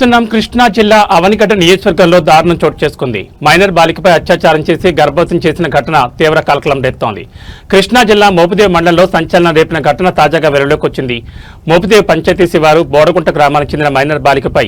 చూస్తున్నాం. కృష్ణా జిల్లా అవనిగడ్డ నియోజకవర్గంలో దారుణం చోటు చేసుకుంది. మైనర్ బాలికపై అత్యాచారం చేసి గర్భవతం చేసిన ఘటన తీవ్ర కలకలం రేపుతోంది. కృష్ణా జిల్లా మోపిదేవి మండలంలో సంచలనం రేపిన ఘటన తాజాగా వెలుగులోకి వచ్చింది. మోపిదేవి పంచాయతీ శివారు బోడగుంట గ్రామానికి చెందిన మైనర్ బాలికపై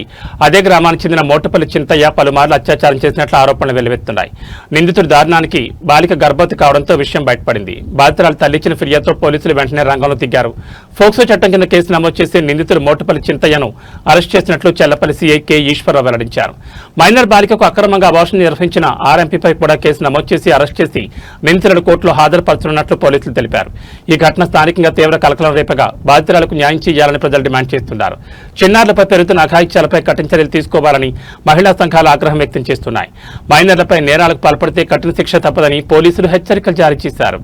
అదే గ్రామానికి చెందిన మోటపల్లి చింతయ్య పలుమార్లు అత్యాచారం చేసినట్లు ఆరోపణలు వెల్లువెత్తున్నాయి. నిందితుడి దారుణానికి బాలిక గర్భవతి కావడంతో విషయం బయటపడింది. బాధితురాలు తల్లి ఇచ్చిన ఫిర్యాదుతో పోలీసులు వెంటనే రంగంలో దిగారు. ఫోక్సో చట్టం కింద కేసు నమోదు చేసి నిందితుడు మోటపల్లి చింతయ్యను అరెస్ట్ చేసినట్లు చెల్లపల్లి సీఐ కె ఈశ్వరరావు వెల్లడించారు. మైనర్ బాలికకు అక్రమంగా అబార్షన్ నిర్వహించిన ఆర్ఎంపీపై కూడా కేసు నమోదు చేసి అరెస్ట్ చేసి నిందితులను కోర్టులో హాజరుపరచనున్నట్లు పోలీసులు తెలిపారు. ఈ ఘటన స్థానికంగా తీవ్ర కలకలం రేపగా బాధితురాలకు న్యాయం చేయాలని ప్రజలు డిమాండ్ చేస్తున్నారు. చిన్నారులపై పెరుగుతున్న అఘాయిత్యాలపై కఠిన చర్యలు తీసుకోవాలని మహిళా సంఘాలు ఆగ్రహం వ్యక్తం చేస్తున్నాయి. మైనర్లపై నేరాలకు పాల్పడితే కఠిన శిక్ష తప్పదని పోలీసులు హెచ్చరికలు జారీ చేశారు.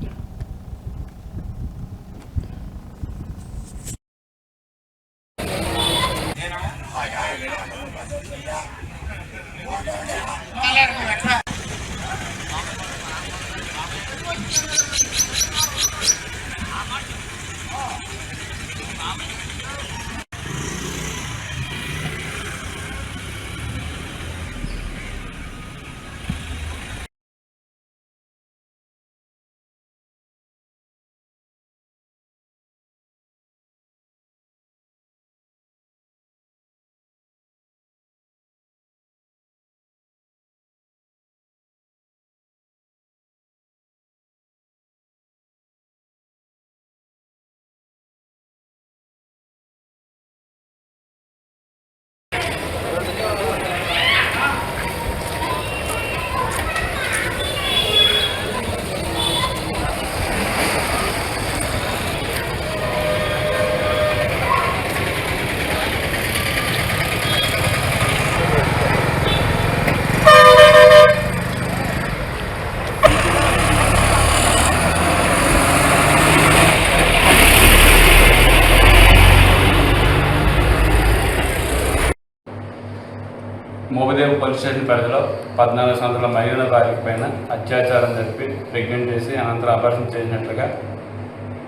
మోపిదేవి పోలీస్ స్టేషన్ పరిధిలో 14 సంవత్సరాల మహిళల బాలిక పైన అత్యాచారం జరిపి ప్రెగ్నెంట్ చేసి అనంతరం అబార్షన్ చేసినట్లుగా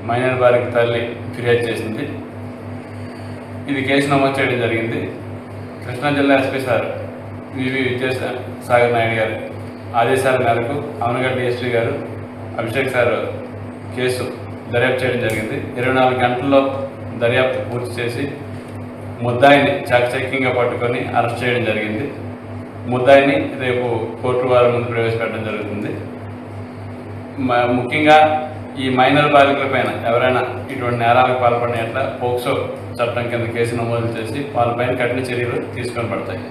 మైనర్ బాలిక తల్లి ఫిర్యాదు చేసింది. ఇది కేసు నమోదు చేయడం జరిగింది. కృష్ణా జిల్లా ఎస్పీ సార్ వివి విద్యాసాగర్ నాయుడు గారి ఆదేశాల మేరకు అవనిగడ్డ డిఎస్పీ గారు అభిషేక్ సార్ కేసు దర్యాప్తు చేయడం జరిగింది. 24 గంటల్లో దర్యాప్తు పూర్తి చేసి ముద్దాయిని చాకచక్యంగా పట్టుకొని అరెస్ట్ చేయడం జరిగింది. ముద్దాయిని రేపు కోర్టు వారి ముందు ప్రవేశపెట్టడం జరుగుతుంది. ముఖ్యంగా ఈ మైనర్ బాలికల పైన ఎవరైనా ఇటువంటి నేరాలకు పాల్పడినట్ల పోక్సో చట్టం కింద కేసు నమోదు చేసి వాళ్ళపైన కఠిన చర్యలు తీసుకొని పడతాయి.